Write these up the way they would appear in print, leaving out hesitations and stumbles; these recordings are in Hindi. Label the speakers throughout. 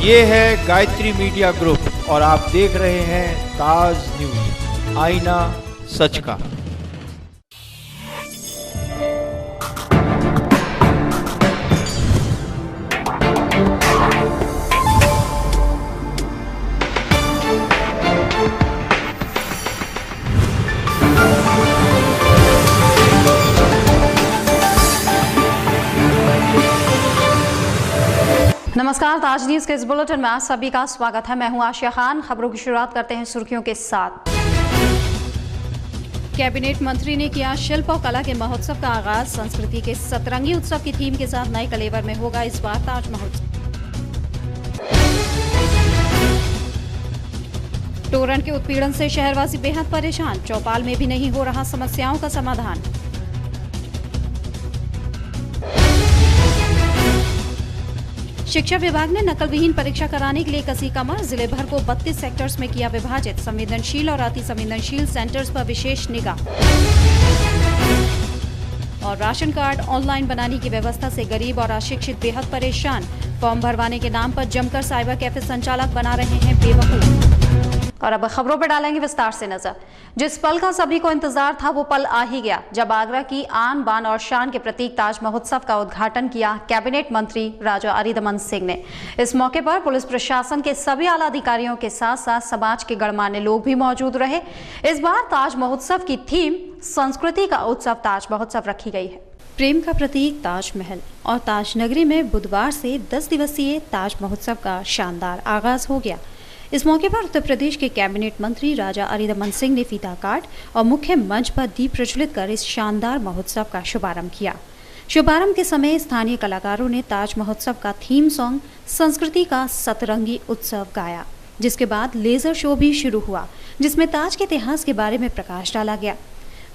Speaker 1: ये है गायत्री मीडिया ग्रुप और आप देख रहे हैं ताज न्यूज, आईना सच का।
Speaker 2: नमस्कार, ताज न्यूज के इस बुलेटिन में आप सभी का स्वागत है। मैं हूं आशिया खान। खबरों की शुरुआत करते हैं सुर्खियों के साथ। कैबिनेट मंत्री ने किया शिल्प और कला के महोत्सव का आगाज। संस्कृति के सतरंगी उत्सव की थीम के साथ नए कलेवर में होगा इस बार ताज महोत्सव। तोरण के उत्पीड़न से शहरवासी बेहद परेशान, चौपाल में भी नहीं हो रहा समस्याओं का समाधान। शिक्षा विभाग ने नकल विहीन परीक्षा कराने के लिए कसी कमर। जिले भर को 32 सेक्टर्स में किया विभाजित। संवेदनशील और अति संवेदनशील सेंटर्स पर विशेष निगाह। और राशन कार्ड ऑनलाइन बनाने की व्यवस्था से गरीब और अशिक्षित बेहद परेशान। फॉर्म भरवाने के नाम पर जमकर साइबर कैफे संचालक बना रहे हैं बेवकूफ। और अब खबरों पर डालेंगे विस्तार से नजर। जिस पल का सभी को इंतजार था वो पल आ ही गया जब आगरा की आन बान और शान के प्रतीक ताज महोत्सव का उद्घाटन किया कैबिनेट मंत्री राजा अरिदमन सिंह ने। इस मौके पर पुलिस प्रशासन के सभी आला अधिकारियों के साथ साथ समाज के गणमान्य लोग भी मौजूद रहे। इस बार ताज महोत्सव की थीम संस्कृति का उत्सव ताज महोत्सव रखी गई है। प्रेम का प्रतीक ताजमहल और ताज नगरी में बुधवार से 10 दिवसीय ताज महोत्सव का शानदार आगाज हो गया। इस मौके पर उत्तर प्रदेश के कैबिनेट मंत्री राजा अरिदमन सिंह ने फीता काट और मुख्य मंच पर दीप प्रज्वलित कर इस शानदार महोत्सव का शुभारंभ किया। शुभारंभ के समय स्थानीय कलाकारों ने ताज महोत्सव का थीम सॉन्ग संस्कृति का सतरंगी उत्सव गाया, जिसके बाद लेजर शो भी शुरू हुआ जिसमें ताज के इतिहास के बारे में प्रकाश डाला गया।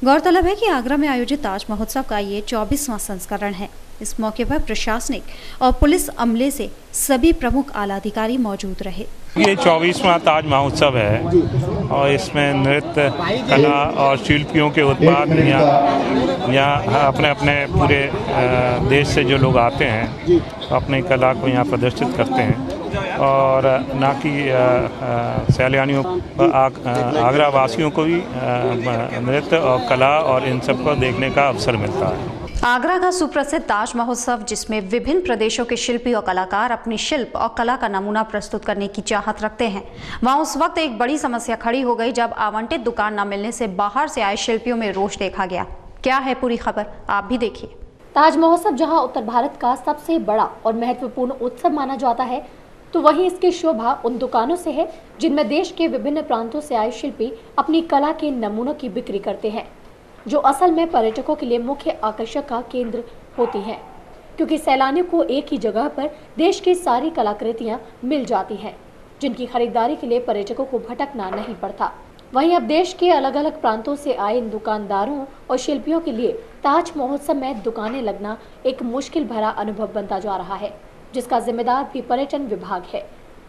Speaker 2: गौरतलब है कि आगरा में आयोजित ताज महोत्सव का ये 24वां संस्करण है। इस मौके पर प्रशासनिक और पुलिस अमले से सभी प्रमुख आला अधिकारी मौजूद रहे।
Speaker 3: ये 24वां ताज महोत्सव है और इसमें नृत्य, कला और शिल्पियों के उत्पाद यहाँ अपने अपने पूरे देश से जो लोग आते हैं अपनी कला को यहाँ प्रदर्शित करते हैं और ना कि सैलानियों आगरा वासियों को भी नृत्य और कला और इन सब को देखने का अवसर मिलता है।
Speaker 2: आगरा का सुप्रसिद्ध ताज महोत्सव, जिसमें विभिन्न प्रदेशों के शिल्पी और कलाकार अपनी शिल्प और कला का नमूना प्रस्तुत करने की चाहत रखते हैं, वहां उस वक्त एक बड़ी समस्या खड़ी हो गई जब आवंटित दुकान न मिलने से बाहर से आए शिल्पियों में रोष देखा गया। क्या है पूरी खबर, आप भी देखिए।
Speaker 4: ताज महोत्सव जहाँ उत्तर भारत का सबसे बड़ा और महत्वपूर्ण उत्सव माना जाता है, तो वहीं इसकी शोभा उन दुकानों से है जिनमें देश के विभिन्न प्रांतों से आए शिल्पी अपनी कला के नमूनों की बिक्री करते हैं, जो असल में पर्यटकों के लिए मुख्य आकर्षक का केंद्र होती है, क्योंकि सैलानियों को एक ही जगह पर देश की सारी कलाकृतियां मिल जाती हैं, जिनकी खरीदारी के लिए पर्यटकों को भटकना नहीं पड़ता। वहीं अब देश के अलग अलग प्रांतों से आए इन दुकानदारों और शिल्पियों के लिए ताज महोत्सव में दुकानें लगना एक मुश्किल भरा अनुभव बनता जा रहा है, जिसका जिम्मेदार भी पर्यटन विभाग है।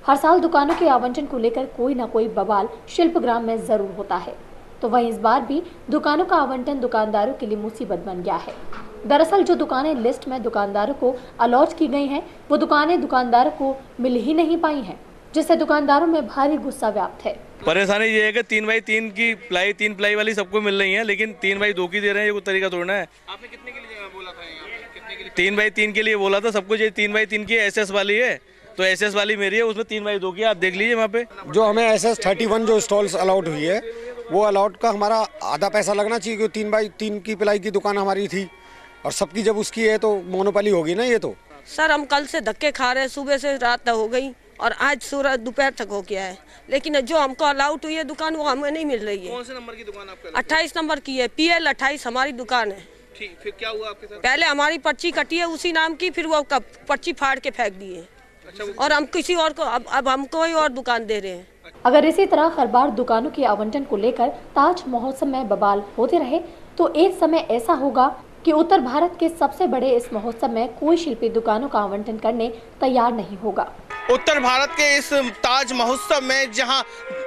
Speaker 4: हर साल दुकानों के आवंटन को लेकर कोई न कोई बवाल शिल्पग्राम में जरूर होता है, तो वहीं इस बार भी दुकानों का आवंटन दुकानदारों के लिए मुसीबत बन गया है। दरअसल जो दुकानें लिस्ट में दुकानदारों को अलॉट की गई हैं, वो दुकानें दुकानदारों को मिल ही नहीं पाई हैं, जिससे दुकानदारों में भारी गुस्सा व्याप्त है।
Speaker 5: परेशानी ये है कि 3x3 की प्लाई 3 प्लाई वाली सबको मिल रही है, लेकिन 3x2 की दे रहे हैं। ये कोई तरीका थोड़ा है।
Speaker 6: आपने कितने के लिए बोला था? यहाँ कितने के लिए?
Speaker 5: 3x3 के लिए बोला था सबको। ये 3x3 की SS वाली है, तो SS वाली मेरी है, उसमें 3x2 की। आप देख लीजिए वहाँ पे
Speaker 7: जो हमें SS31 जो स्टॉल्स अलाउड हुई है, वो अलाउड का हमारा आधा पैसा लगना चाहिए, क्योंकि 3x3 की प्लाई की दुकान हमारी थी और सबकी जब उसकी है तो मोनोपोली होगी ना। ये तो
Speaker 8: सर हम कल से धक्के खा रहे हैं, सुबह से रात तक हो गई और आज सूरज दोपहर तक हो गया है, लेकिन जो हमको अलाउड हुई है दुकान वो हमें नहीं मिल रही है।
Speaker 6: कौन से नंबर की दुकान आपका?
Speaker 8: 28 नंबर की है, PL 28 हमारी दुकान है।
Speaker 6: ठीक, फिर क्या हुआ आपके साथ?
Speaker 8: पहले हमारी पर्ची कटी है उसी नाम की, फिर वो पर्ची फाड़ के फेंक दी है। अच्छा, और हम किसी और को अब हम कोई और दुकान दे रहे हैं।
Speaker 4: अगर इसी तरह हर बार दुकानों के आवंटन को लेकर ताज महोत्सव में बवाल होते रहे, तो एक समय ऐसा होगा कि उत्तर भारत के सबसे बड़े इस महोत्सव में कोई शिल्पी दुकानों का आवंटन करने तैयार नहीं होगा।
Speaker 6: उत्तर भारत के इस ताज महोत्सव में जहां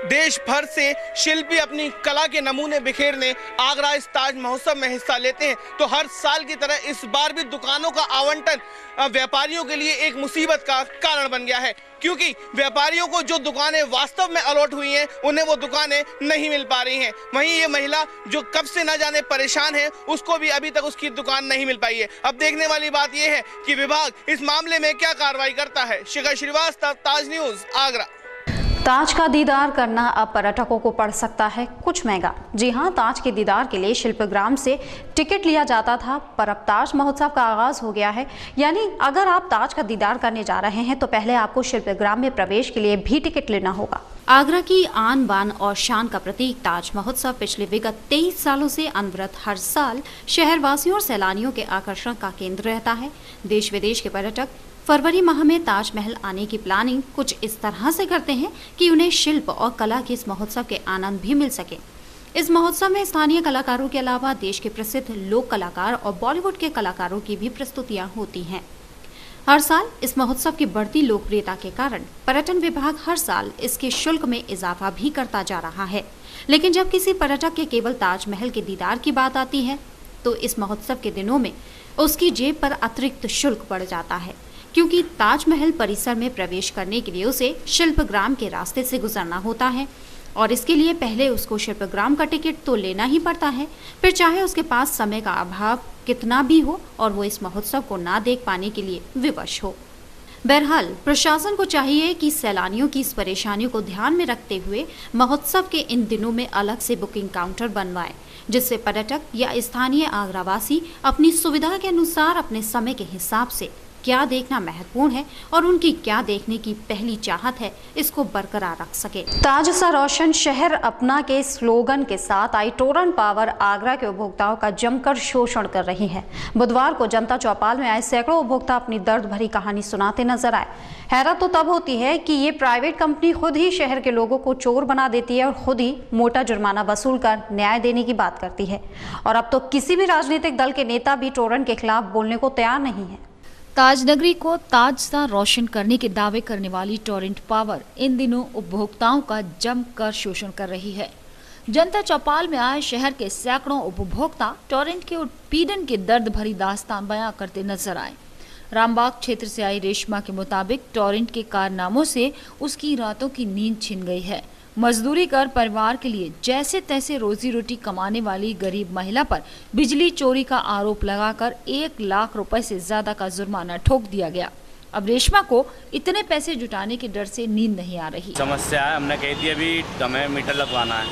Speaker 6: देश भर से शिल्पी अपनी कला के नमूने बिखेरने आगरा इस ताज महोत्सव में हिस्सा लेते हैं, तो हर साल की तरह इस बार भी दुकानों का आवंटन व्यापारियों के लिए एक मुसीबत का कारण बन गया है। क्योंकि व्यापारियों को जो दुकानें वास्तव में अलॉट हुई हैं उन्हें वो दुकानें नहीं मिल पा रही हैं। वहीं ये महिला जो कब से न जाने परेशान है, उसको भी अभी तक उसकी दुकान नहीं मिल पाई है। अब देखने वाली बात यह है कि विभाग इस मामले में क्या कार्रवाई करता है। शिखर श्रीवास्तव, ताज न्यूज, आगरा।
Speaker 2: ताज का दीदार करना अब पर्यटकों को पड़ सकता है कुछ महंगा। जी हां, ताज के दीदार के लिए शिल्पग्राम से टिकट लिया जाता था, पर अब ताज महोत्सव का आगाज हो गया है। यानी अगर आप ताज का दीदार करने जा रहे हैं तो पहले आपको शिल्पग्राम में प्रवेश के लिए भी टिकट लेना होगा। आगरा की आन बान और शान का प्रतीक ताज महोत्सव पिछले विगत 23 सालों से अनवरत हर साल शहरवासियों और सैलानियों के आकर्षण का केंद्र रहता है। देश विदेश के पर्यटक फरवरी माह में ताजमहल आने की प्लानिंग कुछ इस तरह से करते हैं कि उन्हें शिल्प और कला के इस महोत्सव के आनंद भी मिल सके। इस महोत्सव में स्थानीय कलाकारों के अलावा देश के प्रसिद्ध लोक कलाकार और बॉलीवुड के कलाकारों की भी प्रस्तुतियां होती हैं। हर साल इस महोत्सव की बढ़ती लोकप्रियता के कारण पर्यटन विभाग हर साल इसके शुल्क में इजाफा भी करता जा रहा है। लेकिन जब किसी पर्यटक के केवल ताजमहल के दीदार की बात आती है तो इस महोत्सव के दिनों में उसकी जेब पर अतिरिक्त शुल्क बढ़ जाता है, क्योंकि ताजमहल परिसर में प्रवेश करने के लिए उसे शिल्पग्राम के रास्ते से गुजरना होता है और इसके लिए पहले उसको शिल्पग्राम का टिकट तो लेना ही पड़ता है, फिर चाहे उसके पास समय का अभाव कितना भी हो और वो इस महोत्सव को ना देख पाने के लिए विवश हो। बहरहाल प्रशासन को चाहिए कि सैलानियों की इस परेशानियों को ध्यान में रखते हुए महोत्सव के इन दिनों में अलग से बुकिंग काउंटर बनवाए, जिससे पर्यटक या स्थानीय आगरावासी अपनी सुविधा के अनुसार अपने समय के हिसाब से क्या देखना महत्वपूर्ण है और उनकी क्या देखने की पहली चाहत है, इसको बरकरार रख सके। ताज सा रोशन शहर अपना के स्लोगन के साथ आई टोरंट पावर आगरा के उपभोक्ताओं का जमकर शोषण कर रही है। बुधवार को जनता चौपाल में आए सैकड़ों उपभोक्ता अपनी दर्द भरी कहानी सुनाते नजर आए। हैरत तो तब होती है कि ये प्राइवेट कंपनी खुद ही शहर के लोगों को चोर बना देती है और खुद ही मोटा जुर्माना वसूल कर न्याय देने की बात करती है। और अब तो किसी भी राजनीतिक दल के नेता भी टोरंट के खिलाफ बोलने को तैयार नहीं है।
Speaker 9: ताज नगरी को ताज सा रोशन करने के दावे करने वाली टोरंट पावर इन दिनों उपभोक्ताओं का जमकर शोषण कर रही है। जनता चौपाल में आए शहर के सैकड़ों उपभोक्ता टोरंट के उत्पीड़न के दर्द भरी दास्तान बयां करते नजर आए। रामबाग क्षेत्र से आई रेशमा के मुताबिक टोरंट के कारनामों से उसकी रातों की नींद छिन गई है। मजदूरी कर परिवार के लिए जैसे तैसे रोजी रोटी कमाने वाली गरीब महिला पर बिजली चोरी का आरोप लगाकर 1 लाख रुपए से ज्यादा का जुर्माना ठोक दिया गया। अब रेशमा को इतने पैसे जुटाने के डर से नींद नहीं आ रही।
Speaker 5: समस्या है, हमने कह दिया अभी हमें मीटर लगवाना है,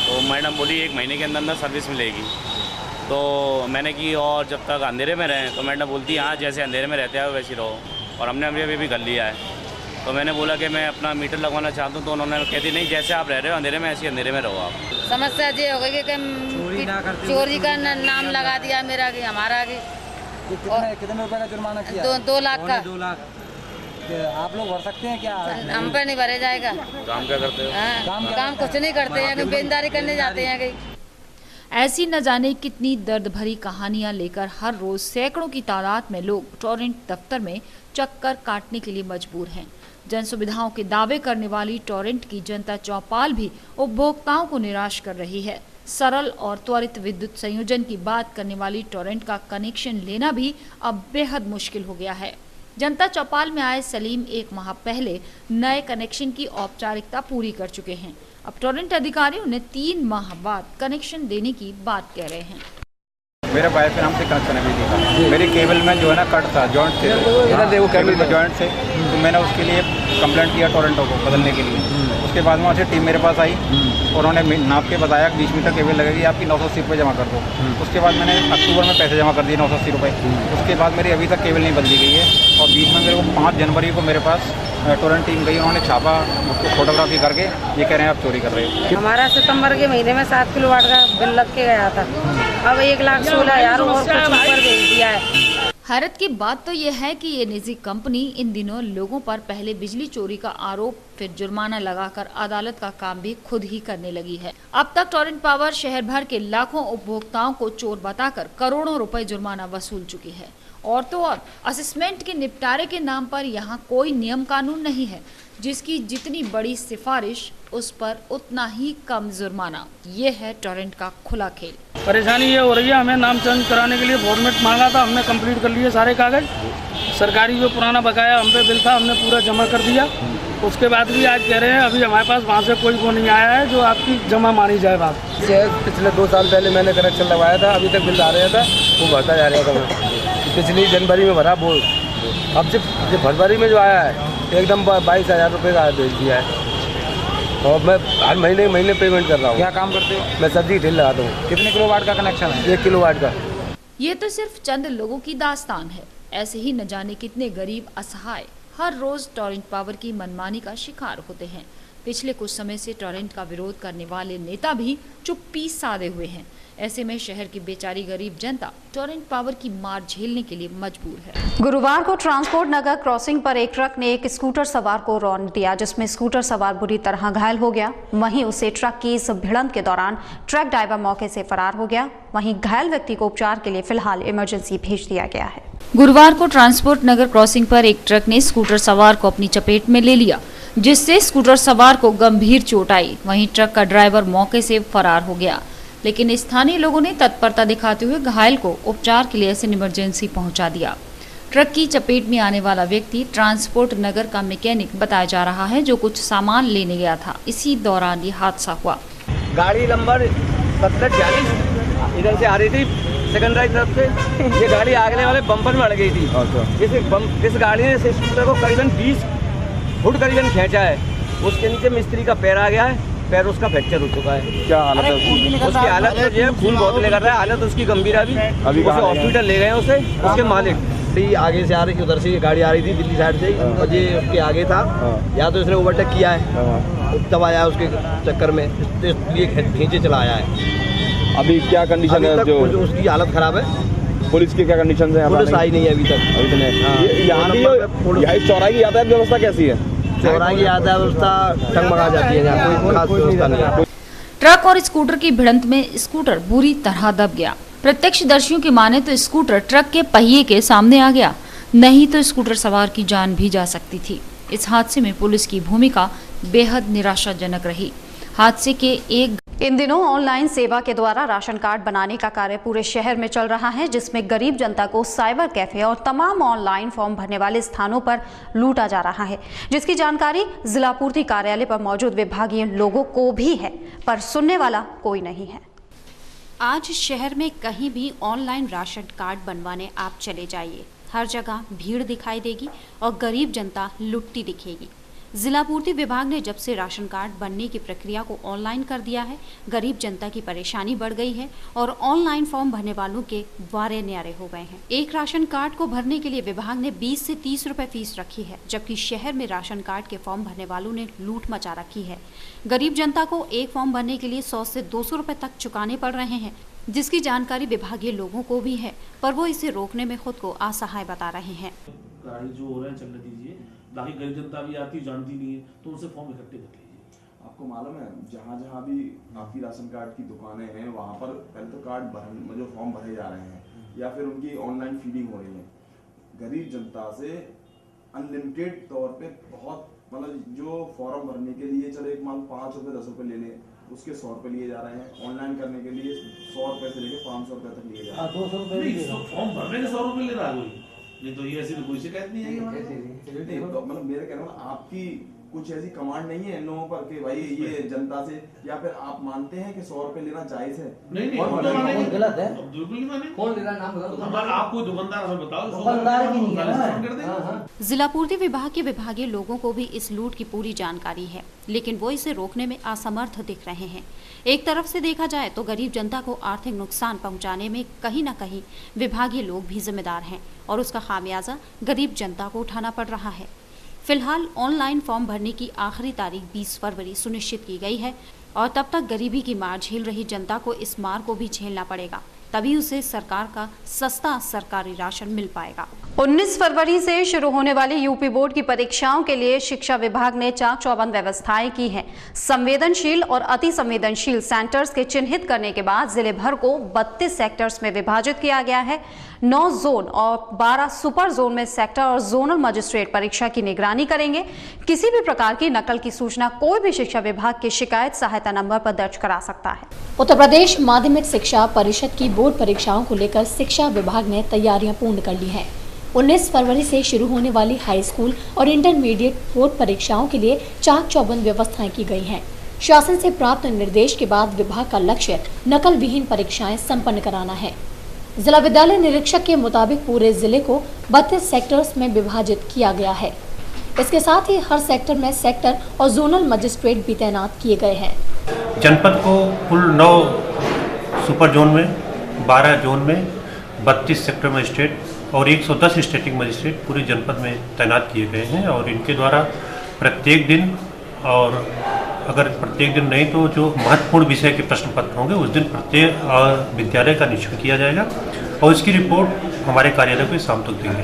Speaker 5: तो मैडम बोली 1 महीने के अंदर अंदर सर्विस मिलेगी। तो मैंने की और जब तक अंधेरे में रहें तो मैडम बोलती हाँ जैसे अंधेरे में रहते हैं वैसे रहो, और हमने अभी भी कर लिया है। तो मैंने बोला कि मैं अपना मीटर लगवाना चाहता हूँ, तो उन्होंने कहती नहीं जैसे आप रह रहे हो अंधेरे में ऐसे अंधेरे में रहो आप।
Speaker 8: समस्या ये हो गई कि चोरी का नाम लगा दिया मेरा कि हमारा कि
Speaker 10: कितने रुपए का जुर्माना किया?
Speaker 8: 2 लाख का।
Speaker 10: 2 लाख आप लोग भर सकते हैं क्या?
Speaker 8: हम पर नहीं भरे जाएगा।
Speaker 5: काम क्या करते हो?
Speaker 8: काम कुछ नहीं करते हैं, बेंदारी करने जाते हैं कहीं।
Speaker 9: ऐसी न जाने कितनी दर्द भरी कहानियां लेकर हर रोज सैकड़ों की तादाद में लोग टोरंट दफ्तर में चक्कर काटने के लिए मजबूर हैं। जन सुविधाओं के दावे करने वाली टोरंट की जनता चौपाल भी उपभोक्ताओं को निराश कर रही है। सरल और त्वरित विद्युत संयोजन की बात करने वाली टोरंट का कनेक्शन लेना भी अब बेहद मुश्किल हो गया है। जनता चौपाल में आए सलीम 1 माह पहले नए कनेक्शन की औपचारिकता पूरी कर चुके हैं। अब टोरंट अधिकारी उन्हें 3 माह बाद कनेक्शन देने की बात कह रहे हैं।
Speaker 11: मेरा वाइफ के नाम से कनेक्शन अभी था, मेरे केबल में जो है ना कट था जॉइंट से, केबल में जॉइंट से, तो मैंने उसके लिए कंप्लेंट किया टोरंटो को बदलने के लिए। उसके बाद वहाँ से टीम मेरे पास आई और उन्होंने नाप के बताया 20 मीटर केबल लगेगी, आपकी 980 रुपये जमा कर दो। उसके बाद मैंने अक्टूबर में पैसे जमा कर दिए 980 रुपये। उसके बाद मेरी अभी तक केबल नहीं बदली गई है और बीच में मेरे को 5 जनवरी को मेरे पास टोरंट टीम गई, उन्होंने छापा, उसको फोटोग्राफी करके ये कह रहे हैं आप चोरी कर रहे हो।
Speaker 8: हमारा सितंबर के महीने में 7 किलोवाट का बिल लग के गया था, अब 1,16,000 और कुछ ऊपर भेज दिया है।
Speaker 9: हैरत की बात तो यह है कि ये निजी कंपनी इन दिनों लोगों पर पहले बिजली चोरी का आरोप फिर जुर्माना लगाकर अदालत का काम भी खुद ही करने लगी है। अब तक टोरंट पावर शहर भर के लाखों उपभोक्ताओं को चोर बताकर करोड़ों रुपए जुर्माना वसूल चुकी है। और तो और असेसमेंट के निपटारे के नाम पर यहाँ कोई नियम कानून नहीं है, जिसकी जितनी बड़ी सिफारिश उस पर उतना ही कम जुर्माना। ये है टोरंट का खुला खेल।
Speaker 12: परेशानी ये हो रही है, हमें नाम चेंज कराने के लिए फॉर्मेट मांगा था, हमने कंप्लीट कर लिए सारे कागज। सरकारी जो पुराना बकाया हम पे बिल था हमने पूरा जमा कर दिया। उसके बाद भी आज कह रहे हैं अभी हमारे पास वहाँ से कोई वो नहीं आया है जो आपकी जमा मानी जाए बात।
Speaker 13: पिछले 2 साल पहले मैंने कनेक्शन लगवाया था, अभी तक बिल आ रहा था, वो भरता जा रहा था। पिछली जनवरी में भरा वो, अब से फरवरी में जो आया है एकदम 22,000 रुपये का भेज दिया है। और मैं हर महीने पेमेंट कर रहा हूँ।
Speaker 10: क्या काम करते हो?
Speaker 13: मैं सब्जी ठेल लगाता हूँ।
Speaker 10: कितने किलोवाट का कनेक्शन है?
Speaker 13: 1 किलोवाट का।
Speaker 9: ये तो सिर्फ चंद लोगों की दास्तान है, ऐसे ही न जाने कितने गरीब असहाय हर रोज टोरेंट पावर की मनमानी का शिकार होते हैं। पिछले कुछ समय से टोरेंट का विरोध करने वाले नेता भी चुप्पी साधे हुए हैं। ऐसे में शहर की बेचारी गरीब जनता टोरेंट पावर की मार झेलने के लिए मजबूर है।
Speaker 2: गुरुवार को ट्रांसपोर्ट नगर क्रॉसिंग पर एक ट्रक ने एक स्कूटर सवार को रौंद दिया, जिसमें स्कूटर सवार बुरी तरह घायल हो गया। वहीं उसे ट्रक की इस भिड़ंत के दौरान ट्रक ड्राइवर मौके से फरार हो गया। वहीं घायल व्यक्ति को उपचार के लिए फिलहाल इमरजेंसी भेज दिया गया है।
Speaker 9: गुरुवार को ट्रांसपोर्ट नगर क्रॉसिंग पर एक ट्रक ने स्कूटर सवार को अपनी चपेट में ले लिया, जिससे स्कूटर सवार को गंभीर चोट आई। वहीं ट्रक का ड्राइवर मौके से फरार हो गया, लेकिन स्थानीय लोगों ने तत्परता दिखाते हुए घायल को उपचार के लिए एसएन इमरजेंसी पहुंचा दिया। ट्रक की चपेट में आने वाला व्यक्ति ट्रांसपोर्ट नगर का मैकेनिक बताया जा रहा है, जो कुछ सामान लेने गया था। इसी दौरान ये हादसा हुआ।
Speaker 13: गाड़ी नंबर 7046 इधर से आ रही थी सेकंड राइट तरफ से। ये गाड़ी आगने वाले बम्पर में अड़ गई थी। इस गाड़ी ने इस स्कूटर को करीबन 20 फुट करीबन खींचा है। उसके नीचे मिस्त्री का पैर आ गया है, पैर उसका फ्रैक्चर हो चुका है। क्या हालत है उसकी? हालत तो ये खून बहुत ले कर रहा है, हालत उसकी गंभीर है। अभी उसे हॉस्पिटल ले गए उसे। उसके मालिक आगे से आ रही, उधर से गाड़ी आ रही थी दिल्ली साइड से, और ये उसके आगे था। या तो इसने ओवरटेक किया है, तब आया उसके चक्कर में, इसलिए खींचे चला आया है।
Speaker 14: अभी क्या कंडीशन है? जो
Speaker 13: उसकी हालत खराब है।
Speaker 14: पुलिस की क्या कंडीशन है?
Speaker 13: पुलिस आई नहीं है अभी तक।
Speaker 14: अभी तक यहाँ की चौराहे की यातायात व्यवस्था कैसी है?
Speaker 13: चौराहे की यातायात व्यवस्था टंगमगा जाती है, यहाँ कोई खास व्यवस्था नहीं है।
Speaker 9: ट्रक और स्कूटर की भिड़ंत में स्कूटर बुरी तरह दब गया। प्रत्यक्षदर्शियों की माने तो स्कूटर ट्रक के पहिए के सामने आ गया, नहीं तो स्कूटर सवार की जान भी जा सकती थी। इस हादसे में पुलिस की भूमिका बेहद निराशाजनक रही। हादसे के
Speaker 2: इन दिनों ऑनलाइन सेवा के द्वारा राशन कार्ड बनाने का कार्य पूरे शहर में चल रहा है, जिसमें गरीब जनता को साइबर कैफे और तमाम ऑनलाइन फॉर्म भरने वाले स्थानों पर लूटा जा रहा है, जिसकी जानकारी जिला पूर्ति कार्यालय पर मौजूद विभागीय लोगों को भी है, पर सुनने वाला कोई नहीं है। आज शहर में कहीं भी ऑनलाइन राशन कार्ड बनवाने आप चले जाइए, हर जगह भीड़ दिखाई देगी और गरीब जनता लुटती दिखेगी। जिला पूर्ति विभाग ने जब से राशन कार्ड बनने की प्रक्रिया को ऑनलाइन कर दिया है, गरीब जनता की परेशानी बढ़ गई है और ऑनलाइन फॉर्म भरने वालों के वारे न्यारे हो गए हैं। एक राशन कार्ड को भरने के लिए विभाग ने 20 से 30 रुपए फीस रखी है, जबकि शहर में राशन कार्ड के फॉर्म भरने वालों ने लूट मचा रखी है। गरीब जनता को एक फॉर्म भरने के लिए 100 से 200 रुपए तक चुकाने पड़ रहे हैं, जिसकी जानकारी विभागीय लोगों को भी है, पर वो इसे रोकने में खुद को असहाय बता रहे हैं।
Speaker 15: गाड़ी जो हो रहा है चलने दीजिए, बाकी गरीब जनता भी आती जानती नहीं है, तो उनसे फॉर्म इकट्ठे कर लीजिए।
Speaker 16: आपको मालूम है जहाँ जहाँ भी आपकी राशन कार्ड की दुकानें हैं, वहाँ पर पहले तो कार्ड जो फॉर्म भरे जा रहे हैं या फिर उनकी ऑनलाइन फीडिंग हो रही है। गरीब जनता से अनलिमिटेड तौर पे बहुत, मतलब जो फॉर्म भरने के लिए चलो एक मान 5 रुपये 10 रुपये ले लें, उसके 100 रुपये लिए जा रहे हैं। ऑनलाइन करने के लिए 100 रुपये से लेके 500 रुपये तक लिए जा रहे हैं।
Speaker 15: 200 रुपये फॉर्म भरने के 100 रुपये ले रहा है कोई, नहीं तो ये ऐसी तो कोई शिकायत नहीं है।
Speaker 16: मतलब मेरा कहना है आपकी कुछ ऐसी कमांड नहीं है इन लोगों पर कि भाई ये जनता से, या फिर आप मानते हैं कि 100 रुपए लेना जायज है?
Speaker 15: नहीं
Speaker 16: और
Speaker 15: गलत है, बिल्कुल नहीं माने। कौन ले रहा है नाम बताओ, आप कोई दुकानदार हमें बताओ।
Speaker 2: दुकानदार की नहीं है। जिला पूर्ति विभाग के विभागीय लोगों को भी इस लूट की पूरी जानकारी है, लेकिन वो इसे रोकने में असमर्थ दिख रहे हैं। एक तरफ से देखा जाए तो गरीब जनता को आर्थिक नुकसान पहुंचाने में कहीं न कहीं विभागीय लोग भी जिम्मेदार हैं और उसका खामियाजा गरीब जनता को उठाना पड़ रहा है। फिलहाल ऑनलाइन फॉर्म भरने की आखिरी तारीख 20 फरवरी सुनिश्चित की गई है और तब तक गरीबी की मार झेल रही जनता को इस मार को भी झेलना पड़ेगा। तभी उसे सरकार का सस्ता सरकारी राशन मिल पाएगा। 19 फरवरी से शुरू होने वाली यूपी बोर्ड की परीक्षाओं के लिए शिक्षा विभाग ने चाक चौबंद व्यवस्थाएं की हैं। संवेदनशील और अति संवेदनशील सेंटर्स के चिन्हित करने के बाद जिले भर को 32 सेक्टर्स में विभाजित किया गया है। 9 जोन और 12 सुपर जोन में सेक्टर और जोनल मजिस्ट्रेट परीक्षा की निगरानी करेंगे। किसी भी प्रकार की नकल की सूचना कोई भी शिक्षा विभाग के शिकायत सहायता नंबर पर दर्ज करा सकता है।
Speaker 4: उत्तर प्रदेश माध्यमिक शिक्षा परिषद की बोर्ड परीक्षाओं को लेकर शिक्षा विभाग ने तैयारियां पूर्ण कर ली हैं। 19 फरवरी से शुरू होने वाली हाई स्कूल और इंटरमीडिएट बोर्ड परीक्षाओं के लिए चाक चौबंद व्यवस्थाएं की गई हैं। शासन से प्राप्त निर्देश के बाद विभाग का लक्ष्य नकल विहीन परीक्षाएं संपन्न कराना है। जिला विद्यालय निरीक्षक के मुताबिक पूरे जिले को 32 सेक्टर्स में विभाजित किया गया है। इसके साथ ही हर सेक्टर में सेक्टर और जोनल मजिस्ट्रेट भी तैनात किए गए हैं।
Speaker 17: जनपद को कुल 9 सुपर जोन में, 12 जोन में 32 सेक्टर मजिस्ट्रेट और 110 स्टैटिक मजिस्ट्रेट पूरे जनपद में तैनात किए गए हैं और इनके द्वारा प्रत्येक दिन, और अगर प्रत्येक दिन नहीं तो जो महत्वपूर्ण विषय के प्रश्न पत्र होंगे उस दिन प्रत्येक विद्यालय का निरीक्षण किया जाएगा और इसकी रिपोर्ट हमारे कार्यालय को शाम तक देंगे।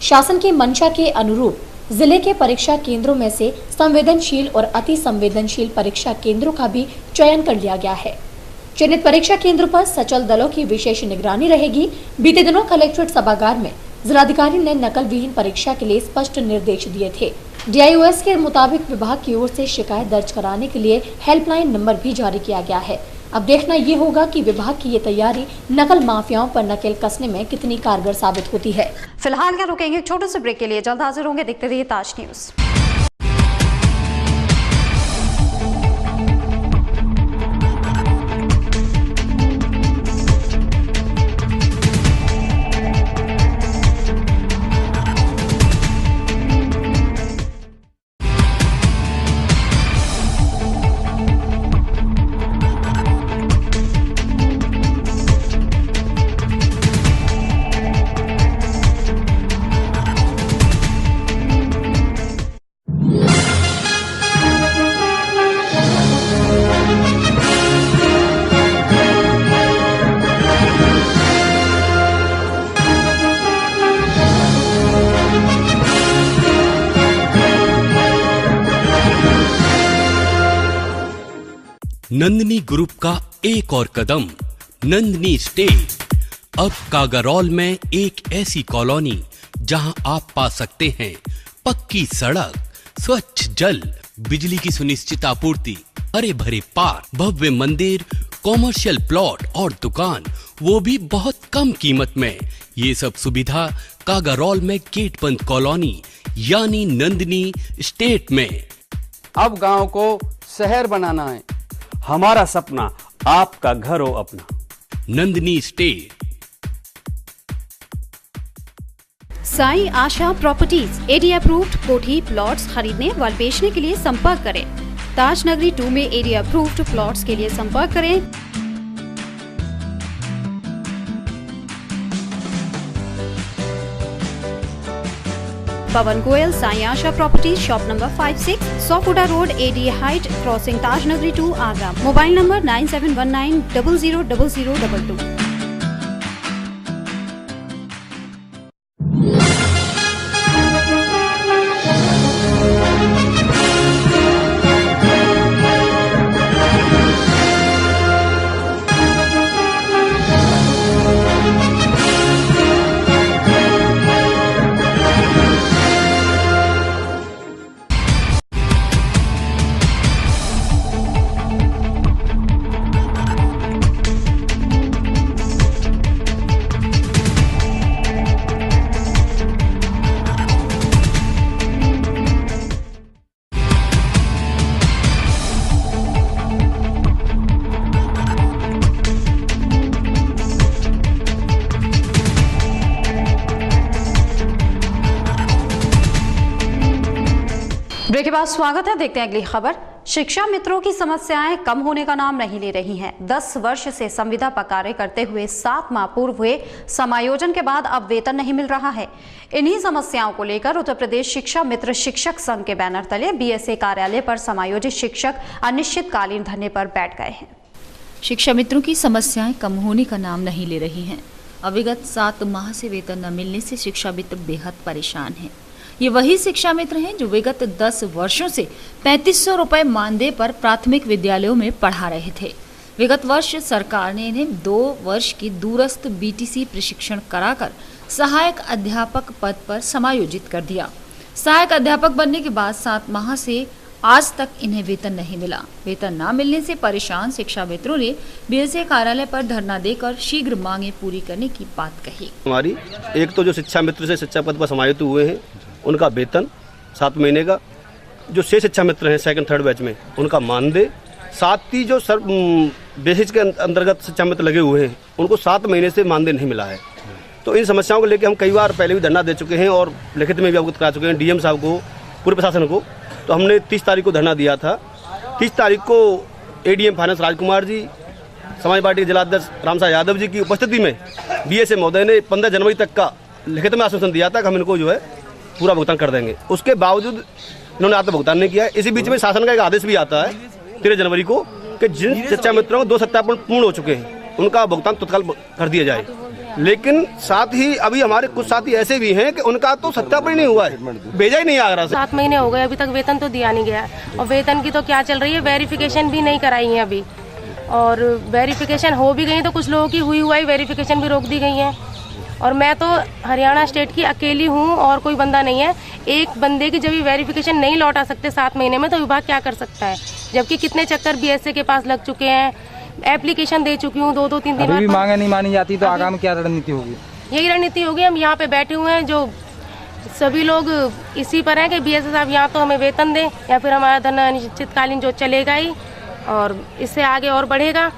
Speaker 4: शासन की मंशा के अनुरूप जिले के परीक्षा केंद्रों में से संवेदनशील और अति संवेदनशील परीक्षा केंद्रों का भी चयन कर लिया गया है। चयनित परीक्षा केंद्र पर सचल दलों की विशेष निगरानी रहेगी। बीते दिनों कलेक्ट्रेट सभागार में जिलाधिकारी ने नकल विहीन परीक्षा के लिए स्पष्ट निर्देश दिए थे। DIOS के मुताबिक विभाग की ओर से शिकायत दर्ज कराने के लिए हेल्पलाइन नंबर भी जारी किया गया है। अब देखना ये होगा कि विभाग की ये तैयारी नकल माफियाओं पर नकेल कसने में कितनी कारगर साबित होती है।
Speaker 2: फिलहाल क्या रुकेंगे छोटे से ब्रेक के लिए, जल्द हाजिर होंगे। देखते रहिए ताज न्यूज।
Speaker 18: नंदिनी ग्रुप का एक और कदम, नंदिनी स्टेट। अब कागारौल में एक ऐसी कॉलोनी जहां आप पा सकते हैं पक्की सड़क, स्वच्छ जल, बिजली की सुनिश्चित आपूर्ति, हरे भरे पार्क, भव्य मंदिर, कॉमर्शियल प्लॉट और दुकान, वो भी बहुत कम कीमत में। ये सब सुविधा कागारौल में गेट बंद कॉलोनी यानी नंदिनी स्टेट में।
Speaker 19: अब गांव को शहर बनाना है, हमारा सपना आपका घर हो अपना।
Speaker 18: Nandini state.
Speaker 2: Sai Asha properties area approved कोठी प्लॉट्स खरीदने व बेचने के लिए संपर्क करें। ताज नगरी 2 में एरिया अप्रूव्ड प्लॉट्स के लिए संपर्क करें। Pawan Goyal, Sai Asha properties, shop number 56, सोफुडा road, ADA height, crossing Taj Nagari 2, Agra. Mobile number 9719000022। Break के बाद स्वागत है। देखते हैं अगली खबर। शिक्षा मित्रों की समस्याएं कम होने का नाम नहीं ले रही हैं। 10 वर्ष से संविदा पर कार्य करते हुए 7 माह पूर्व हुए समायोजन के बाद अब वेतन नहीं मिल रहा है। इन्हीं समस्याओं को लेकर उत्तर प्रदेश शिक्षा मित्र शिक्षक संघ के बैनर तले BSA कार्यालय पर समायोजित शिक्षक अनिश्चितकालीन धरने पर बैठ गए हैं।
Speaker 9: शिक्षा मित्रों की समस्याएं कम होने का नाम नहीं ले रही हैं। अविगत 7 माह से वेतन न मिलने से शिक्षा मित्र बेहद परेशान हैं। ये वही शिक्षा मित्र हैं जो विगत 10 वर्षों से 3500 रुपए मानदेय पर प्राथमिक विद्यालयों में पढ़ा रहे थे। विगत वर्ष सरकार ने इन्हें 2 वर्ष की दूरस्थ BTC प्रशिक्षण कराकर सहायक अध्यापक पद पर समायोजित कर दिया। सहायक अध्यापक बनने के बाद 7 माह से आज तक इन्हें वेतन नहीं मिला। वेतन न मिलने से परेशान शिक्षा मित्रों ने BSA कार्यालय पर धरना देकर शीघ्र मांगे पूरी करने की बात कही।
Speaker 20: हमारी एक तो जो शिक्षा मित्र से शिक्षा पद पर समायोजित हुए हैं उनका वेतन 7 महीने का, जो शेष शिक्षा मित्र हैं 2nd 3rd बैच में उनका मानदेय, साथ ही जो बेसिस के अंतर्गत शिक्षा मित्र लगे हुए हैं उनको 7 महीने से मानदेय नहीं मिला है। तो इन समस्याओं को लेकर हम कई बार पहले भी धरना दे चुके हैं और लिखित में भी अवगत करा चुके हैं DM साहब को, पूरे प्रशासन को। तो हमने 30 तारीख को धरना दिया था। 30 तारीख को ADM finance Rajkumar ji, Samajwadi party के जिलाध्यक्ष रामसाह यादव जी की उपस्थिति में BSA महोदय ने 15 जनवरी तक का लिखित में आश्वासन दिया था कि हम इनको जो है पूरा भुगतान कर देंगे। उसके बावजूद इन्होंने आज तक भुगतान नहीं किया है। इसी बीच में शासन का एक आदेश भी आता है 13 जनवरी को कि जिन शिक्षा मित्रों को 2 सत्यापन पूर्ण हो चुके हैं उनका भुगतान तत्काल कर दिया जाए। लेकिन साथ ही अभी हमारे कुछ साथी ऐसे भी हैं कि उनका तो सत्यापन ही नहीं हुआ है, भेजा ही नहीं आगरा से।
Speaker 21: 7 महीने हो गए, अभी तक वेतन तो दिया नहीं गया। और वेतन की तो क्या चल रही है, वेरिफिकेशन भी नहीं कराई है अभी। और वेरिफिकेशन हो भी गई तो कुछ लोगों की हुई वेरिफिकेशन भी रोक दी गई है। और मैं तो हरियाणा स्टेट की अकेली हूँ और कोई बंदा नहीं है। एक बंदे की जब वेरिफिकेशन नहीं लौटा सकते 7 महीने में तो विभाग क्या कर सकता है, जबकि कितने चक्कर BSA के पास लग चुके हैं, एप्लीकेशन दे चुकी हूँ 2-3 दिन
Speaker 10: अभी मांगे नहीं मानी जाती तो आगामी क्या रणनीति होगी?
Speaker 21: यही रणनीति होगी। हम यहाँ पे बैठे हुए हैं जो सभी लोग इसी पर हैं कि BSA साहब यहाँ तो हमें वेतन दें या फिर हमारा धरना अनिश्चितकालीन जो चलेगा ही और इससे आगे और बढ़ेगा।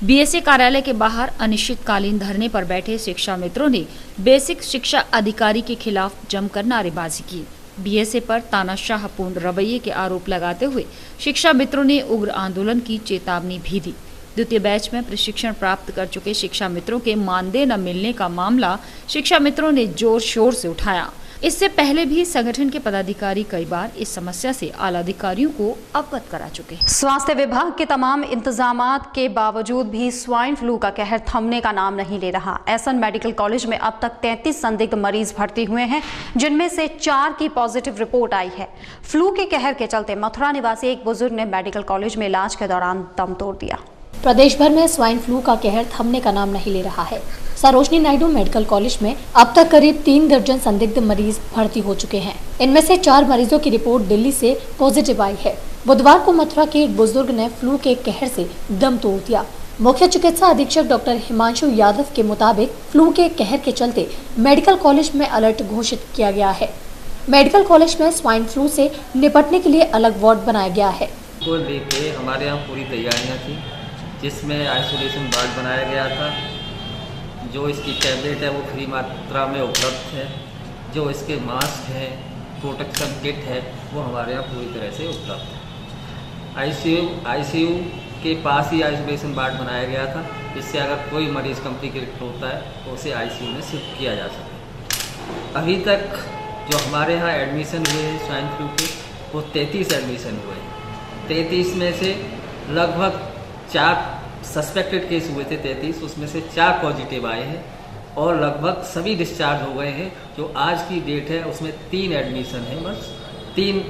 Speaker 9: BSA कार्यालय के बाहर अनिश्चितकालीन धरने पर बैठे शिक्षा मित्रों ने बेसिक शिक्षा अधिकारी के खिलाफ जमकर नारेबाजी की। BSA पर तानाशाहपूर्ण रवैये के आरोप लगाते हुए शिक्षा मित्रों ने उग्र आंदोलन की चेतावनी भी दी। द्वितीय बैच में प्रशिक्षण प्राप्त कर चुके शिक्षा मित्रों के मानदेय न मिलने का मामला शिक्षा मित्रों ने जोर शोर से उठाया। इससे पहले भी संगठन के पदाधिकारी कई बार इस समस्या से आला अधिकारियों को अवगत करा चुके हैं।
Speaker 2: स्वास्थ्य विभाग के तमाम इंतजामात के बावजूद भी स्वाइन फ्लू का कहर थमने का नाम नहीं ले रहा। एसएन मेडिकल कॉलेज में अब तक 33 संदिग्ध मरीज भर्ती हुए हैं, जिनमें से 4 की पॉजिटिव रिपोर्ट आई है। फ्लू के कहर के चलते मथुरा निवासी एक बुजुर्ग ने मेडिकल कॉलेज में इलाज के दौरान दम तोड़ दिया।
Speaker 4: प्रदेश भर में स्वाइन फ्लू का कहर थमने का नाम नहीं ले रहा है। सरोजनी नायडू मेडिकल कॉलेज में अब तक करीब 3 दर्जन संदिग्ध मरीज भर्ती हो चुके हैं। इनमें से 4 मरीजों की रिपोर्ट दिल्ली से पॉजिटिव आई है। बुधवार को मथुरा के एक बुजुर्ग ने फ्लू के कहर से दम तोड़ दिया। मुख्य चिकित्सा अधीक्षक डॉक्टर हिमांशु यादव के मुताबिक फ्लू के कहर के चलते मेडिकल कॉलेज में अलर्ट घोषित किया गया है। मेडिकल कॉलेज में स्वाइन फ्लू से निपटने के लिए अलग वार्ड बनाया गया है।
Speaker 22: को लेके हमारे यहाँ पूरी तैयारियाँ थी, जिसमें आइसोलेशन वार्ड बनाया गया था। जो इसकी टैबलेट है वो फ्री मात्रा में उपलब्ध है। जो इसके मास्क है, प्रोटेक्शन किट है, वो हमारे यहाँ पूरी तरह से उपलब्ध है। आईसीयू के पास ही आइसोलेशन वार्ड बनाया गया था, जिससे अगर कोई मरीज़ कॉम्प्लिकेटेड होता है तो उसे आईसीयू में शिफ्ट किया जा सके। अभी तक जो हमारे यहाँ एडमिशन हुए हैं स्वाइन फ्लू के, वो 33 एडमिशन हुए हैं। 33 में से लगभग 4 सस्पेक्टेड केस हुए थे। 33 उसमें से 4 पॉजिटिव आए हैं और लगभग सभी डिस्चार्ज हो गए हैं। जो आज की डेट है उसमें 3 एडमिशन है, बस 3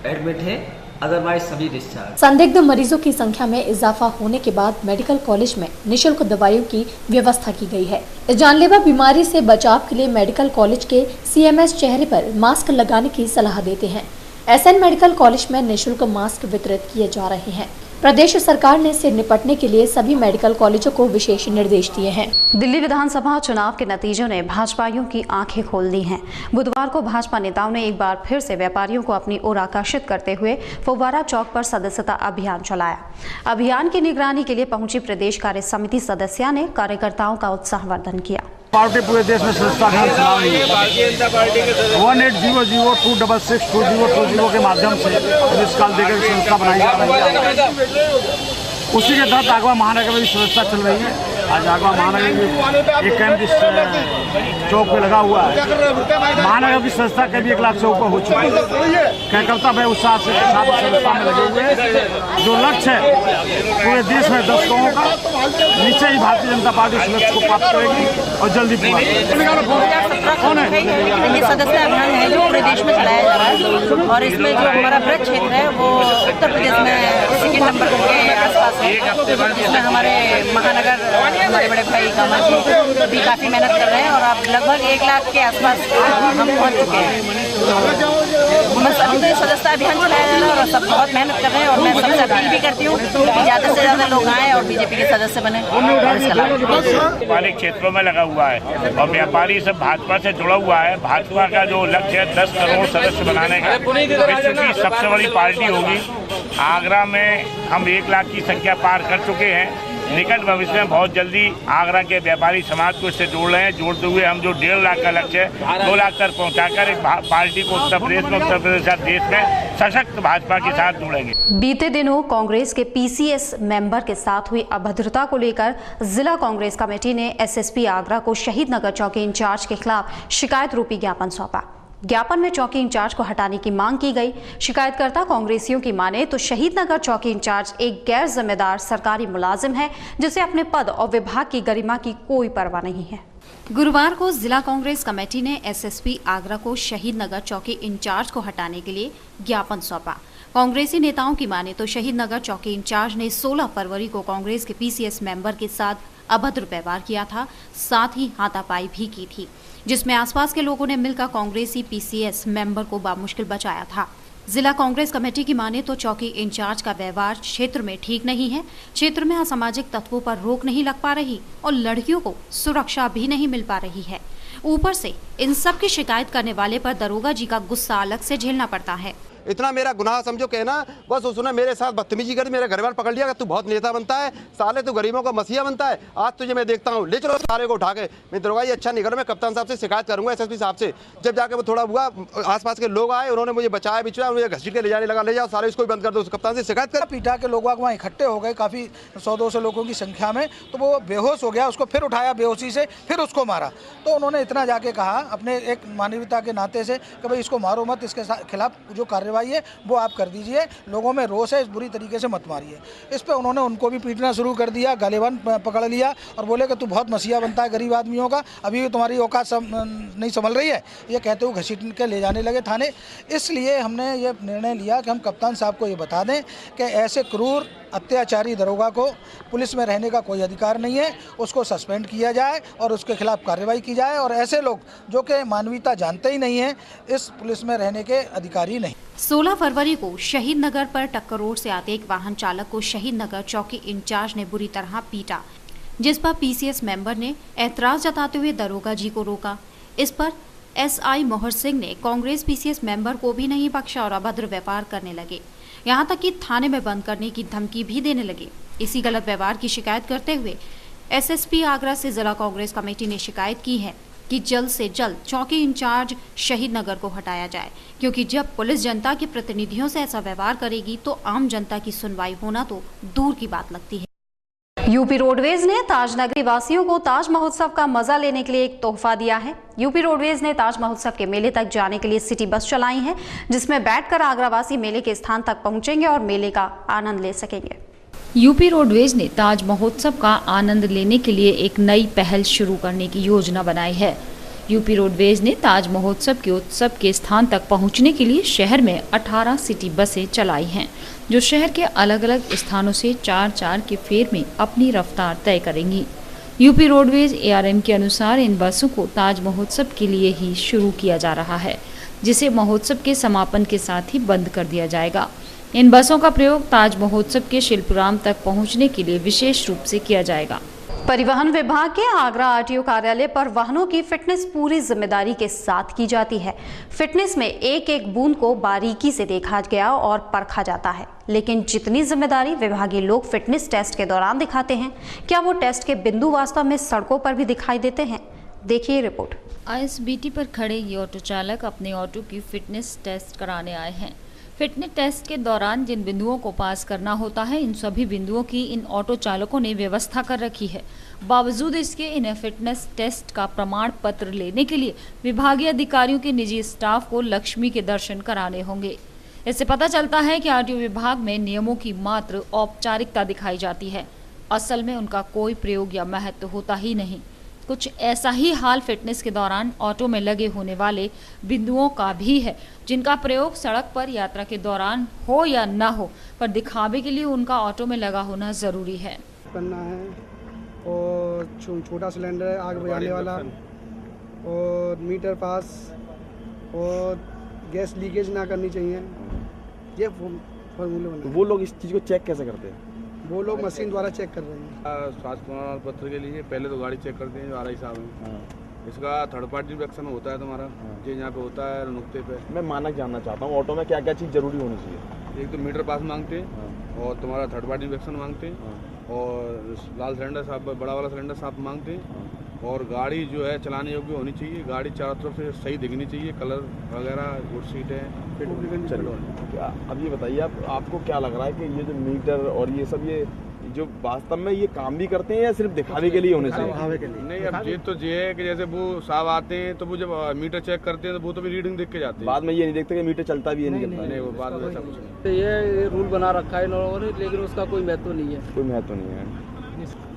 Speaker 22: एडमिट है, अदरवाइज सभी डिस्चार्ज।
Speaker 4: संदिग्ध मरीजों की संख्या में इजाफा होने के बाद मेडिकल कॉलेज में निःशुल्क दवाइयों की व्यवस्था की गई है। इस जानलेवा बीमारी से बचाव के लिए मेडिकल कॉलेज के CMS चेहरे पर मास्क लगाने की सलाह देते हैं। एसएन मेडिकल कॉलेज में निःशुल्क मास्क वितरित किए जा रहे हैं। प्रदेश सरकार ने इससे निपटने के लिए सभी मेडिकल कॉलेजों को विशेष निर्देश दिए हैं।
Speaker 2: दिल्ली विधानसभा चुनाव के नतीजों ने भाजपाइयों की आंखें खोल दी हैं। बुधवार को भाजपा नेताओं ने एक बार फिर से व्यापारियों को अपनी ओर आकर्षित करते हुए फव्वारा चौक पर सदस्यता अभियान चलाया। अभियान की निगरानी के लिए पहुंची प्रदेश कार्य समिति सदस्या ने कार्यकर्ताओं का उत्साहवर्धन किया।
Speaker 10: पार्टी पूरे देश में संस्था का चुनाव हुई है। 1800-266-2020 के माध्यम से आविष्कार देकर संस्था बनाई जा रही है। उसी के तहत आगवा महानगर में भी संस्था चल रही है। आज आगरा महानगर में एक कैमरा इस चौक पे लगा हुआ है। महानगर की संस्था कभी 1 लाख से ऊपर हो चुकी है। कार्यकर्ता भाई उत्साह से संस्था में लगे हुए हैं। जो लक्ष्य है पूरे देश में 10 गाँवों का, नीचे ही भारतीय जनता पार्टी उस लक्ष्य को प्राप्त करेगी और जल्दी पूरा कौन है।
Speaker 1: ये सदस्य अभियान है जो पूरे देश में चलाया जा रहा है और इसमें जो हमारा ब्रज क्षेत्र है वो उत्तर प्रदेश में सेकेंड नंबर के आसपास है, जिसमें हमारे महानगर बड़े बड़े भाई कामा जी भी काफ़ी मेहनत कर रहे हैं और अब लगभग 1 लाख के आसपास हम पहुँच चुके हैं। बस अब तो सदस्यता अभियान चलाया जा रहा है और सब बहुत मेहनत कर रहे हैं और मैं सबसे अपील भी करती हूँ कि ज़्यादा से ज़्यादा लोग आएँ और बीजेपी के सदस्य बने।
Speaker 3: व्यापारिक क्षेत्रों में लगा हुआ है और व्यापारी सब भाजपा से जुड़ा हुआ है। भाजपा का जो लक्ष्य है 10 करोड़ सदस्य बनाने का, विश्व की सबसे बड़ी पार्टी होगी। आगरा में हम 1 लाख की संख्या पार कर चुके हैं। निकट भविष्य में बहुत जल्दी आगरा के व्यापारी समाज को इससे जोड़ रहे हैं। जोड़ते हुए हम जो 1.5 लाख का लक्ष्य है 2 लाख तक पहुंचाकर एक पार्टी को उत्तर प्रदेश में देश में सशक्त भाजपा के साथ जोड़ेंगे।
Speaker 2: बीते दिनों कांग्रेस के पीसीएस मेंबर के साथ हुई अभद्रता को लेकर जिला कांग्रेस कमेटी ने एसएसपी आगरा को शहीद नगर चौकी इंचार्ज के खिलाफ शिकायत रूपी ज्ञापन सौंपा। ज्ञापन में चौकी इंचार्ज को हटाने की मांग की गई। शिकायतकर्ता कांग्रेसियों की माने तो शहीद नगर चौकी इंचार्ज एक गैर जिम्मेदार सरकारी मुलाजिम है जिसे अपने पद और विभाग की गरिमा की कोई परवाह नहीं है। गुरुवार को जिला कांग्रेस कमेटी ने एसएसपी आगरा को शहीद नगर चौकी इंचार्ज को हटाने के लिए ज्ञापन सौंपा। कांग्रेसी नेताओं की माने तो शहीद नगर चौकी इंचार्ज ने 16 फरवरी को कांग्रेस के पीसीएस मेंबर के साथ अभद्र व्यवहार किया था, साथ ही हाथापाई भी की थी, जिसमें आसपास के लोगों ने मिलकर कांग्रेसी पीसीएस मेंबर को बामुश्किल बचाया था। जिला कांग्रेस कमेटी की माने तो चौकी इंचार्ज का व्यवहार क्षेत्र में ठीक नहीं है। क्षेत्र में असामाजिक तत्वों पर रोक नहीं लग पा रही और लड़कियों को सुरक्षा भी नहीं मिल पा रही है। ऊपर से इन सब की शिकायत करने वाले पर दरोगा जी का गुस्सा अलग से झेलना पड़ता है।
Speaker 23: इतना मेरा गुनाह समझो कहना, बस उसने मेरे साथ बदतमीजी कर, मेरे घर वाल पकड़ लिया कि तू बहुत नेता बनता है, साले तू गरीबों का मसीहा बनता है, आज तुझे मैं देखता हूँ, ले चलो सारे को उठा के। मैं दरोगा ये अच्छा नहीं करूँ, मैं कप्तान साहब से शिकायत करूंगा, एसएसपी साहब से। जब जाके वो थोड़ा हुआ, आसपास के लोग आए, उन्होंने मुझे बचाया बिचाया, मुझे घसीट के ले जाने लगा, ले जाओ सारे इसको बंद कर दो, कप्तान से शिकायत कर।
Speaker 24: पीटा के लोग वहाँ इकट्ठे हो गए काफ़ी 100-200 लोगों की संख्या में, तो वो बेहोश हो गया, उसको फिर उठाया बेहोशी से, फिर उसको मारा। तो उन्होंने इतना जाके कहा अपने एक मानवीयता के नाते से कि भाई इसको मारो मत, इसके खिलाफ जो कार्रवाई है वो आप कर दीजिए, लोगों में रोष है, इस बुरी तरीके से मत मारिए। इस पे उन्होंने उनको भी पीटना शुरू कर दिया, गालिबान पकड़ लिया और बोले कि तू बहुत मसीहा बनता है गरीब आदमियों का, अभी भी तुम्हारी औकात नहीं संभल रही है, ये कहते हुए घसीट के ले जाने लगे थाने। इसलिए हमने ये निर्णय लिया कि हम कप्तान साहब को ये बता दें कि ऐसे क्रूर अत्याचारी दरोगा को पुलिस में रहने का कोई अधिकार नहीं है, उसको सस्पेंड किया जाए और उसके खिलाफ कार्रवाई की जाए और ऐसे लोग जो कि मानवीयता जानते ही नहीं है इस पुलिस में रहने के अधिकारी नहीं।
Speaker 2: 16 फरवरी को शहीद नगर पर टक्कर रोड से आते एक वाहन चालक को शहीद नगर चौकी इंचार्ज ने बुरी तरह पीटा, जिस पर पीसीएस मेंबर ने एतराज जताते हुए दरोगा जी को रोका। इस पर एसआई मोहर सिंह ने कांग्रेस पीसीएस मेंबर को भी नहीं बख्शा और अभद्र व्यापार करने लगे, यहाँ तक कि थाने में बंद करने की धमकी भी देने लगे। इसी गलत व्यवहार की शिकायत करते हुए एसएसपी आगरा से जिला कांग्रेस कमेटी ने शिकायत की है कि जल्द से जल्द चौकी इंचार्ज शहीद नगर को हटाया जाए, क्योंकि जब पुलिस जनता के प्रतिनिधियों से ऐसा व्यवहार करेगी तो आम जनता की सुनवाई होना तो दूर की बात लगती है। यूपी रोडवेज ने ताजनगरी वासियों को ताज महोत्सव का मजा लेने के लिए एक तोहफा दिया है। यूपी रोडवेज ने ताज महोत्सव के मेले तक जाने के लिए सिटी बस चलाई है, जिसमें बैठकर आगरावासी मेले के स्थान तक पहुंचेंगे और मेले का आनंद ले सकेंगे।
Speaker 9: यूपी रोडवेज ने ताज महोत्सव का आनंद लेने के लिए एक नई पहल शुरू करने की योजना बनाई है। यूपी रोडवेज ने ताज महोत्सव के उत्सव के स्थान तक पहुंचने के लिए शहर में 18 सिटी बसें चलाई हैं, जो शहर के अलग अलग स्थानों से 4-4 के फेर में अपनी रफ्तार तय करेंगी। यूपी रोडवेज एआरएम के अनुसार इन बसों को ताज महोत्सव के लिए ही शुरू किया जा रहा है, जिसे महोत्सव के समापन के साथ ही बंद कर दिया जाएगा। इन बसों का प्रयोग ताज महोत्सव के शिल्पग्राम तक पहुंचने के लिए विशेष रूप से किया जाएगा।
Speaker 2: परिवहन विभाग के आगरा आरटीओ कार्यालय पर वाहनों की फिटनेस पूरी जिम्मेदारी के साथ की जाती है। फिटनेस में एक एक बूंद को बारीकी से देखा गया और परखा जाता है, लेकिन जितनी जिम्मेदारी विभागीय लोग फिटनेस टेस्ट के दौरान दिखाते हैं, क्या वो टेस्ट के बिंदु वास्तव में सड़कों पर भी दिखाई देते हैं? देखिए रिपोर्ट।
Speaker 9: आईएसबीटी पर खड़े ये ऑटो चालक अपने ऑटो की फिटनेस टेस्ट कराने आए हैं। फिटनेस टेस्ट के दौरान जिन बिंदुओं को पास करना होता है, इन सभी बिंदुओं की इन ऑटो चालकों ने व्यवस्था कर रखी है। बावजूद इसके इन्हें फिटनेस टेस्ट का प्रमाण पत्र लेने के लिए विभागीय अधिकारियों के निजी स्टाफ को लक्ष्मी के दर्शन कराने होंगे। इससे पता चलता है कि आरटीओ विभाग में नियमों की मात्र औपचारिकता दिखाई जाती है, असल में उनका कोई प्रयोग या महत्व होता ही नहीं। कुछ ऐसा ही हाल फिटनेस के दौरान ऑटो में लगे होने वाले बिंदुओं का भी है, जिनका प्रयोग सड़क पर यात्रा के दौरान हो या न हो, पर दिखावे के लिए उनका ऑटो में लगा होना जरूरी है।
Speaker 5: करना है और छोटा सिलेंडर है आग बुझाने वाला, और मीटर पास, और गैस लीकेज ना करनी चाहिए, ये फॉर्मूले बना।
Speaker 14: वो लोग इस चीज़ को चेक कैसे करते हैं?
Speaker 5: वो लोग मशीन द्वारा चेक कर रहे हैं।
Speaker 6: स्वास्थ्य प्रमाण पत्र के लिए पहले तो गाड़ी चेक करते हैं RI साहब। इसका थर्ड पार्टी इंस्पेक्शन होता है तुम्हारा, जो यहाँ पे होता है नुक्ते पे।
Speaker 14: मैं मानक जानना चाहता हूँ, ऑटो में क्या क्या चीज़ जरूरी होनी चाहिए?
Speaker 6: एक तो मीटर पास मांगते हैं, और तुम्हारा थर्ड पार्टी इंस्पेक्शन मांगते हैं, और लाल सिलेंडर साफ, बड़ा वाला सिलेंडर साफ मांगते हैं, और गाड़ी जो है चलाने योग्य होनी चाहिए, गाड़ी चारों तरफ से सही दिखनी चाहिए, कलर वगैरह, गुड सीट है।
Speaker 14: अब ये बताइए, आपको क्या लग रहा है कि ये जो मीटर और ये सब, ये जो वास्तव में ये काम भी करते हैं या सिर्फ दिखावे के लिए होने चाहिए?
Speaker 6: नहीं, अब ये तो ये है कि जैसे वो साहब आते हैं तो वो जब मीटर चेक करते हैं तो वो तो भी रीडिंग देख के जाते हैं।
Speaker 14: बाद में ये नहीं देखते कि मीटर चलता भी है नहीं चलता?
Speaker 6: नहीं, वो बाद में ऐसा कुछ नहीं।
Speaker 13: ये रूल बना रखा है इन लोगों ने, लेकिन उसका कोई महत्व नहीं है।
Speaker 14: कोई महत्व नहीं है।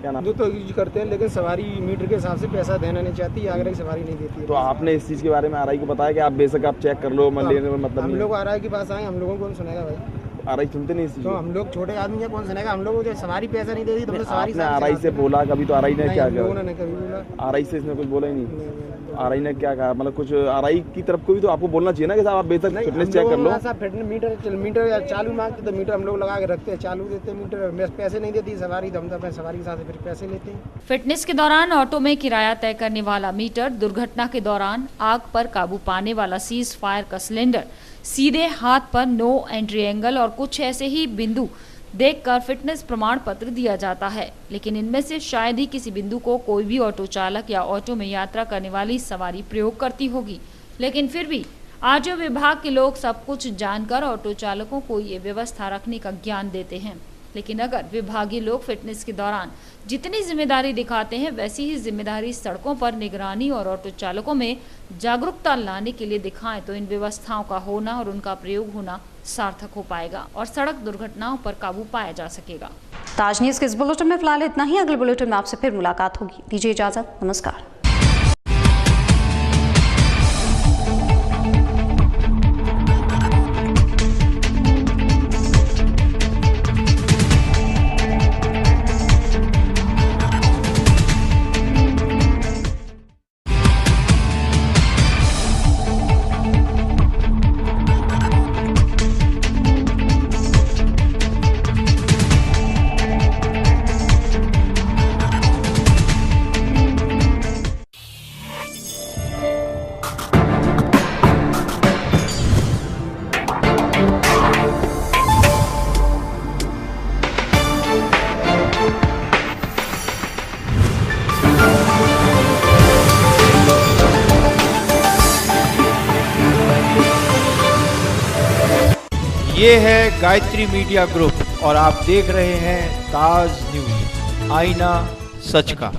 Speaker 14: क्या नाम?
Speaker 5: जो तो यूज करते हैं, लेकिन सवारी मीटर के हिसाब से पैसा देना नहीं चाहती, आगरा की सवारी नहीं देती है।
Speaker 14: तो आपने इस चीज़ के बारे में RI को बताया कि आप बेशक आप चेक कर लो, लेने में मतलब
Speaker 5: हम लोग RI के पास आए, हम लोगों को कौन सुनेगा भाई?
Speaker 14: RI सुनते नहीं इस चीज़?
Speaker 5: तो हम लोग छोटे आदमी हैं, कौन सुनेगा? हम लोग जो सवारी पैसा नहीं देती तो सवारी।
Speaker 14: RI से बोला कभी? तो RI ने क्या किया?
Speaker 5: उन्होंने कभी बोला?
Speaker 14: RI से इसने कुछ बोला ही नहीं। RI ने क्या कहा? मतलब कुछ RI की तरफ को भी तो आपको बोलना चाहिए ना कि साहब आप बेशक फिटनेस चेक कर लो।
Speaker 5: मीटर चालू मांगते तो मीटर हम लोग लगा के रखते हैं, चालू देते हैं मीटर, पैसे नहीं देती सवारी, हम अपने सवारी के साथ फिर पैसे लेते हैं।
Speaker 9: फिटनेस के दौरान ऑटो में किराया तय करने वाला मीटर, दुर्घटना के दौरान आग पर काबू पाने वाला सीज फायर का सिलेंडर, सीधे हाथ पर नो एंट्री एंगल और कुछ ऐसे ही बिंदु देखकर फिटनेस प्रमाण पत्र दिया जाता है। लेकिन इनमें से शायद ही किसी बिंदु को कोई भी ऑटो चालक या ऑटो में यात्रा करने वाली सवारी प्रयोग करती होगी। लेकिन फिर भी आरटीओ विभाग के लोग सब कुछ जानकर ऑटो चालकों को ये व्यवस्था रखने का ज्ञान देते हैं। लेकिन अगर विभागीय लोग फिटनेस के दौरान जितनी जिम्मेदारी दिखाते हैं, वैसी ही जिम्मेदारी सड़कों पर निगरानी और ऑटो चालकों में जागरूकता लाने के लिए दिखाएं, तो इन व्यवस्थाओं का होना और उनका प्रयोग होना सार्थक हो पाएगा और सड़क दुर्घटनाओं पर काबू पाया जा सकेगा।
Speaker 2: ताज न्यूज़ के इस बुलेटिन में फिलहाल इतना ही। अगले बुलेटिन में आपसे फिर मुलाकात होगी। दीजिए इजाजत, नमस्कार।
Speaker 7: ये है गायत्री मीडिया ग्रुप और आप देख रहे हैं ताज न्यूज़, आईना सच का।